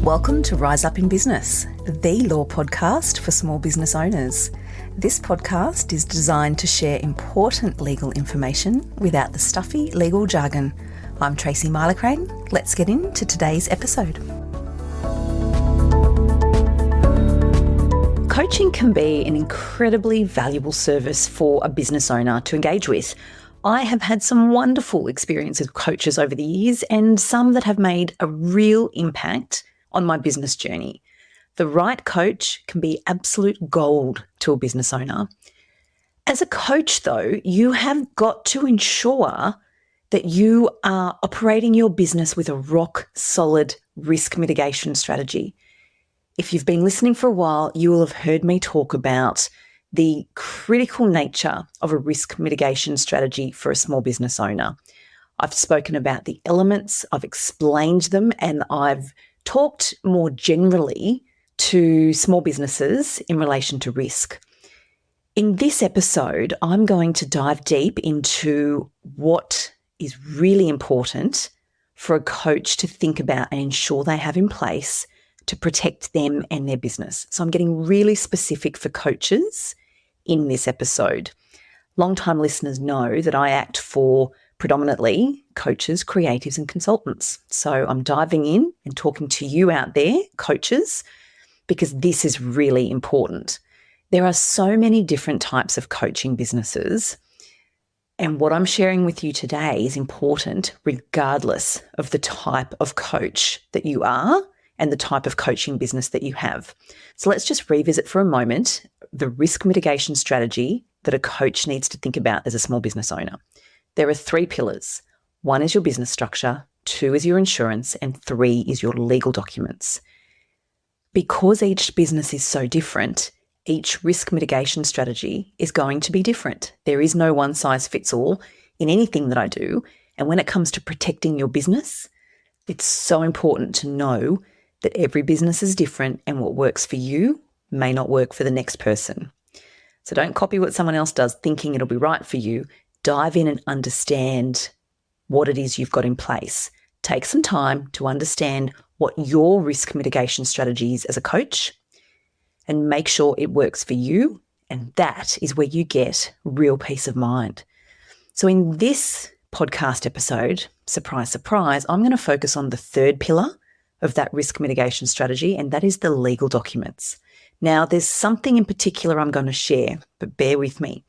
Welcome to Rise Up in Business, the law podcast for small business owners. This podcast is designed to share important legal information without the stuffy legal jargon. I'm Tracy Milacrane. Let's get into today's episode. Coaching can be an incredibly valuable service for a business owner to engage with. I have had some wonderful experiences with coaches over the years and some that have made a real impact on my business journey. The right coach can be absolute gold to a business owner. As a coach, though, you have got to ensure that you are operating your business with a rock-solid risk mitigation strategy. If you've been listening for a while, you will have heard me talk about the critical nature of a risk mitigation strategy for a small business owner. I've spoken about the elements, I've explained them, and I've talked more generally to small businesses in relation to risk. In this episode, I'm going to dive deep into what is really important for a coach to think about and ensure they have in place to protect them and their business. So I'm getting really specific for coaches in this episode. Long-time listeners know that I act for predominantly coaches, creatives, and consultants. So I'm diving in and talking to you out there, coaches, because this is really important. There are so many different types of coaching businesses, and what I'm sharing with you today is important regardless of the type of coach that you are and the type of coaching business that you have. So let's just revisit for a moment the risk mitigation strategy that a coach needs to think about as a small business owner. There are 3 pillars. 1 is your business structure, 2 is your insurance, and 3 is your legal documents. Because each business is so different, each risk mitigation strategy is going to be different. There is no one size fits all in anything that I do. And when it comes to protecting your business, it's so important to know that every business is different and what works for you may not work for the next person. So don't copy what someone else does thinking it'll be right for you. Dive in and understand what it is you've got in place. Take some time to understand what your risk mitigation strategy is as a coach and make sure it works for you. And that is where you get real peace of mind. So in this podcast episode, surprise, surprise, I'm going to focus on the 3rd pillar of that risk mitigation strategy, and that is the legal documents. Now, there's something in particular I'm going to share, but bear with me.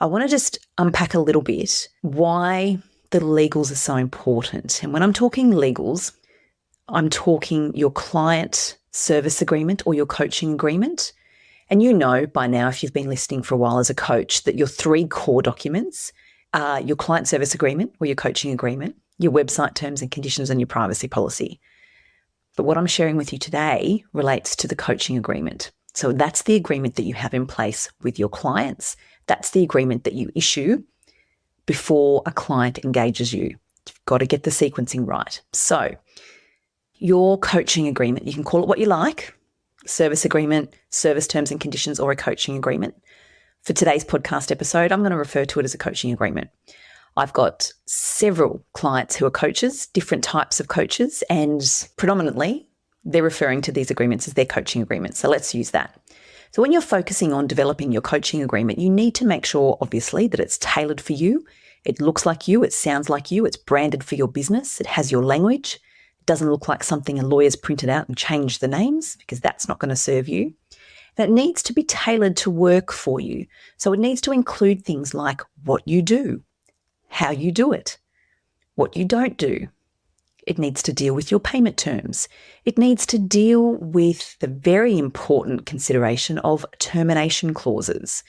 I want to just unpack a little bit why the legals are so important. And when I'm talking legals, I'm talking your client service agreement or your coaching agreement. And you know by now, if you've been listening for a while as a coach, that your 3 core documents are your client service agreement or your coaching agreement, your website terms and conditions, and your privacy policy. But what I'm sharing with you today relates to the coaching agreement. So that's the agreement that you have in place with your clients. That's the agreement that you issue before a client engages you. You've got to get the sequencing right. So your coaching agreement, you can call it what you like, service agreement, service terms and conditions, or a coaching agreement. For today's podcast episode, I'm going to refer to it as a coaching agreement. I've got several clients who are coaches, different types of coaches, and predominantly they're referring to these agreements as their coaching agreements. So let's use that. So when you're focusing on developing your coaching agreement, you need to make sure, obviously, that it's tailored for you. It looks like you, it sounds like you, it's branded for your business, it has your language. It doesn't look like something a lawyer's printed out and changed the names, because that's not going to serve you. And it needs to be tailored to work for you. So it needs to include things like what you do, how you do it, what you don't do. It needs to deal with your payment terms. It needs to deal with the very important consideration of termination clauses.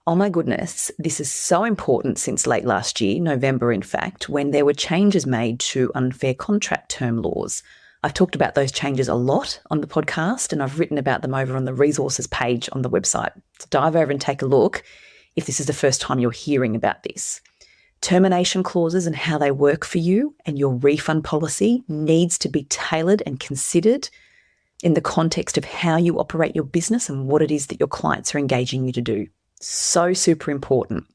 Oh my goodness, this is so important since late last year, November in fact, when there were changes made to unfair contract term laws. I've talked about those changes a lot on the podcast, and I've written about them over on the resources page on the website. So dive over and take a look if this is the first time you're hearing about this. Termination clauses and how they work for you and your refund policy needs to be tailored and considered in the context of how you operate your business and what it is that your clients are engaging you to do. So super important.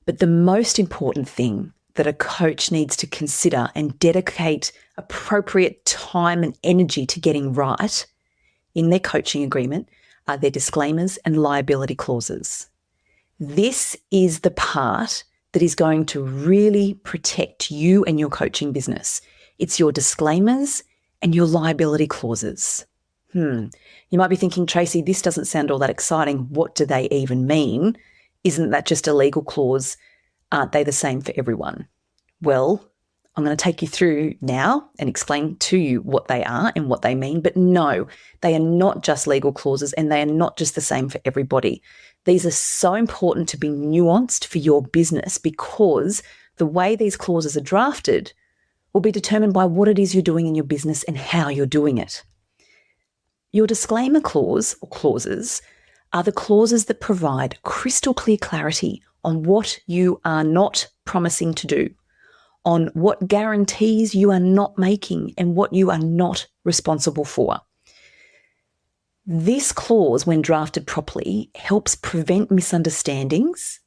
But the most important thing that a coach needs to consider and dedicate appropriate time and energy to getting right in their coaching agreement are their disclaimers and liability clauses. This is the part that is going to really protect you and your coaching business. It's your disclaimers and your liability clauses. You might be thinking, Tracy, this doesn't sound all that exciting. What do they even mean? Isn't that just a legal clause? Aren't they the same for everyone? Well, I'm going to take you through now and explain to you what they are and what they mean. But no, they are not just legal clauses and they are not just the same for everybody. These are so important to be nuanced for your business because the way these clauses are drafted will be determined by what it is you're doing in your business and how you're doing it. Your disclaimer clause or clauses are the clauses that provide crystal clear clarity on what you are not promising to do, on what guarantees you are not making and what you are not responsible for. This clause, when drafted properly, helps prevent misunderstandings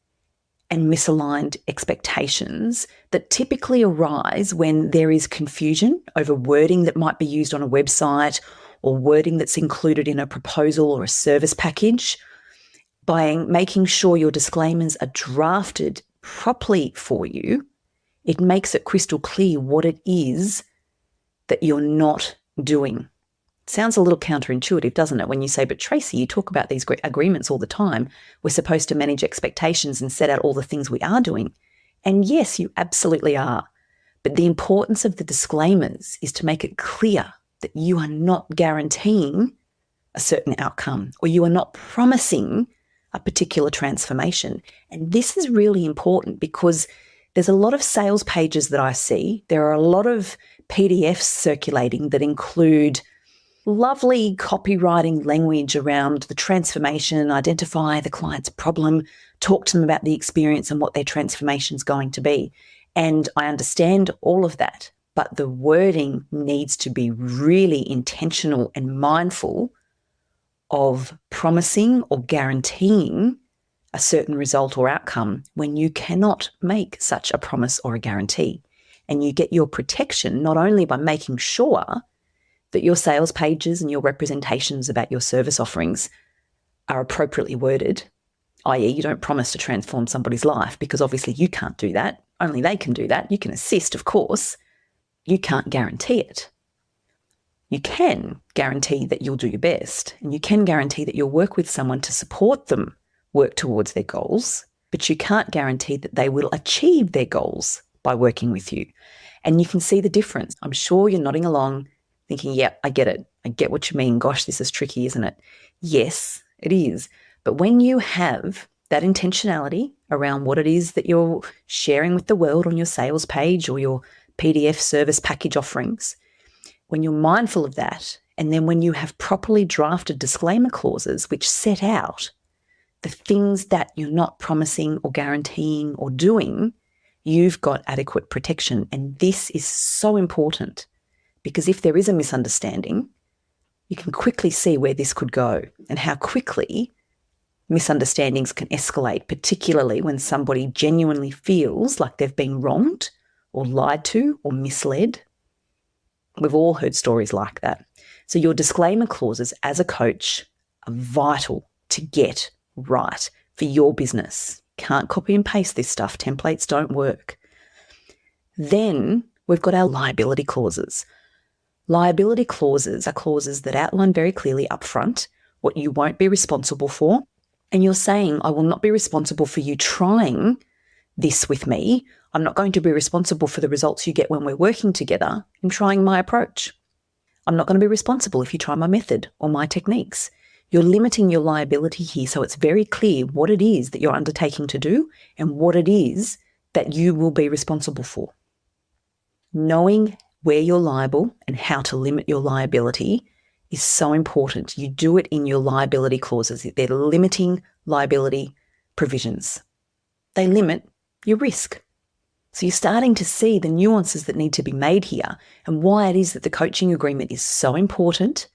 and misaligned expectations that typically arise when there is confusion over wording that might be used on a website or wording that's included in a proposal or a service package. By making sure your disclaimers are drafted properly for you, it makes it crystal clear what it is that you're not doing. It sounds a little counterintuitive, doesn't it? When you say, but Tracy, you talk about these agreements all the time. We're supposed to manage expectations and set out all the things we are doing. And yes, you absolutely are. But the importance of the disclaimers is to make it clear that you are not guaranteeing a certain outcome or you are not promising a particular transformation. And this is really important because there's a lot of sales pages that I see. There are a lot of PDFs circulating that include lovely copywriting language around the transformation, identify the client's problem, talk to them about the experience and what their transformation is going to be. And I understand all of that, but the wording needs to be really intentional and mindful of promising or guaranteeing a certain result or outcome when you cannot make such a promise or a guarantee. And you get your protection not only by making sure that your sales pages and your representations about your service offerings are appropriately worded, i.e. you don't promise to transform somebody's life because obviously you can't do that. Only they can do that. You can assist, of course. You can't guarantee it. You can guarantee that you'll do your best and you can guarantee that you'll work with someone to support them work towards their goals, but you can't guarantee that they will achieve their goals by working with you. And you can see the difference. I'm sure you're nodding along thinking, yeah, I get it. I get what you mean. Gosh, this is tricky, isn't it? Yes, it is. But when you have that intentionality around what it is that you're sharing with the world on your sales page or your PDF service package offerings, when you're mindful of that, and then when you have properly drafted disclaimer clauses which set out the things that you're not promising or guaranteeing or doing, you've got adequate protection. And this is so important because if there is a misunderstanding, you can quickly see where this could go and how quickly misunderstandings can escalate, particularly when somebody genuinely feels like they've been wronged or lied to or misled. We've all heard stories like that. So your disclaimer clauses as a coach are vital to get right for your business. Can't copy and paste this stuff. Templates don't work. Then we've got our liability clauses. Liability clauses are clauses that outline very clearly upfront what you won't be responsible for. And you're saying, I will not be responsible for you trying this with me. I'm not going to be responsible for the results you get when we're working together and trying my approach. I'm not going to be responsible if you try my method or my techniques. You're limiting your liability here, so it's very clear what it is that you're undertaking to do and what it is that you will be responsible for. Knowing where you're liable and how to limit your liability is so important. You do it in your liability clauses. They're limiting liability provisions. They limit your risk. So you're starting to see the nuances that need to be made here and why it is that the coaching agreement is so important,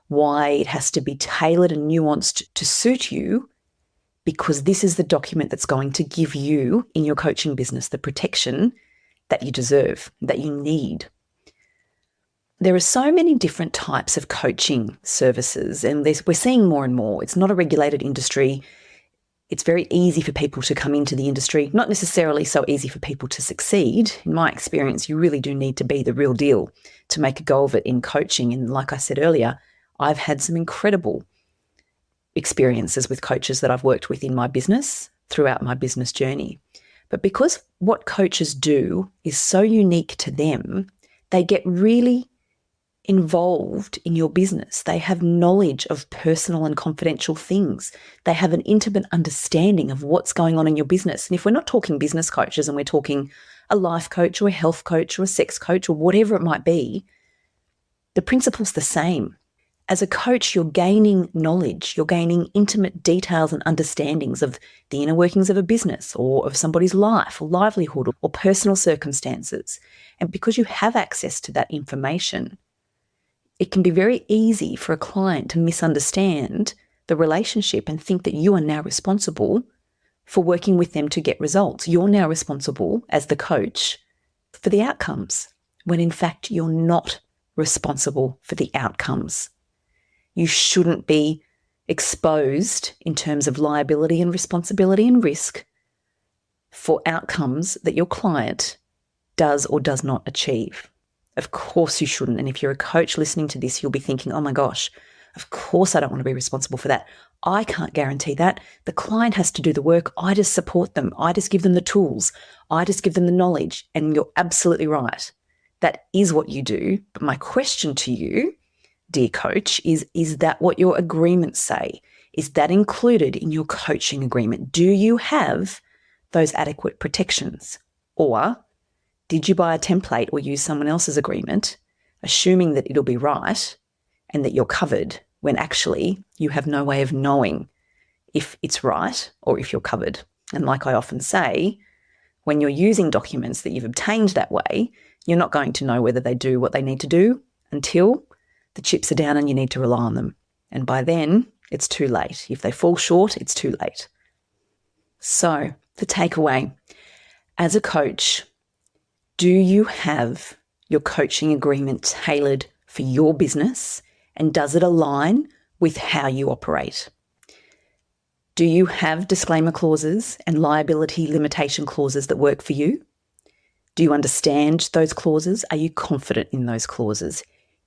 why it has to be tailored and nuanced to suit you, because this is the document that's going to give you in your coaching business the protection that you deserve, that you need. There are so many different types of coaching services, and we're seeing more and more. It's not a regulated industry. It's very easy for people to come into the industry, not necessarily so easy for people to succeed. In my experience, you really do need to be the real deal to make a go of it in coaching. And like I said earlier, I've had some incredible experiences with coaches that I've worked with in my business throughout my business journey. But because what coaches do is so unique to them, they get really involved in your business. They have knowledge of personal and confidential things. They have an intimate understanding of what's going on in your business. And if we're not talking business coaches and we're talking a life coach or a health coach or a sex coach or whatever it might be, the principle's the same. As a coach, you're gaining knowledge, you're gaining intimate details and understandings of the inner workings of a business or of somebody's life or livelihood or personal circumstances. And because you have access to that information, it can be very easy for a client to misunderstand the relationship and think that you are now responsible for working with them to get results. You're now responsible as the coach for the outcomes, when in fact you're not responsible for the outcomes. You shouldn't be exposed in terms of liability and responsibility and risk for outcomes that your client does or does not achieve. Of course you shouldn't. And if you're a coach listening to this, you'll be thinking, oh my gosh, of course I don't want to be responsible for that. I can't guarantee that. The client has to do the work. I just support them. I just give them the tools. I just give them the knowledge. And you're absolutely right. That is what you do. But my question to you, dear coach, is that what your agreements say? Is that included in your coaching agreement? Do you have those adequate protections? Or did you buy a template or use someone else's agreement, assuming that it'll be right and that you're covered, when actually you have no way of knowing if it's right or if you're covered? And like I often say, when you're using documents that you've obtained that way, you're not going to know whether they do what they need to do until the chips are down and you need to rely on them. And by then, it's too late. If they fall short, it's too late. So the takeaway, as a coach, do you have your coaching agreement tailored for your business, and does it align with how you operate? Do you have disclaimer clauses and liability limitation clauses that work for you? Do you understand those clauses? Are you confident in those clauses?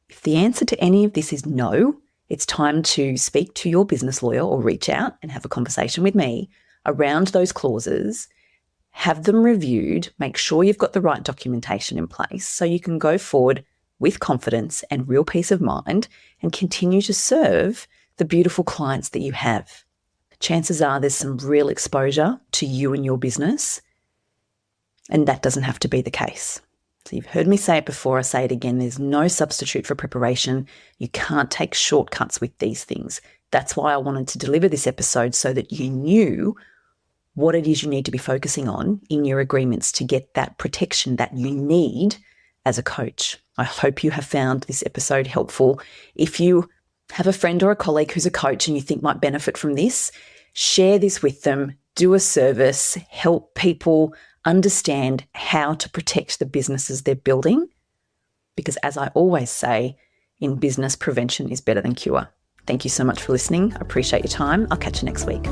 If the answer to any of this is no, it's time to speak to your business lawyer or reach out and have a conversation with me around those clauses. Have them reviewed, make sure you've got the right documentation in place so you can go forward with confidence and real peace of mind and continue to serve the beautiful clients that you have. Chances are there's some real exposure to you and your business, and that doesn't have to be the case. So you've heard me say it before, I say it again, there's no substitute for preparation. You can't take shortcuts with these things. That's why I wanted to deliver this episode, so that you knew what it is you need to be focusing on in your agreements to get that protection that you need as a coach. I hope you have found this episode helpful. If you have a friend or a colleague who's a coach and you think might benefit from this, share this with them, do a service, help people understand how to protect the businesses they're building. Because as I always say, in business, prevention is better than cure. Thank you so much for listening. I appreciate your time. I'll catch you next week.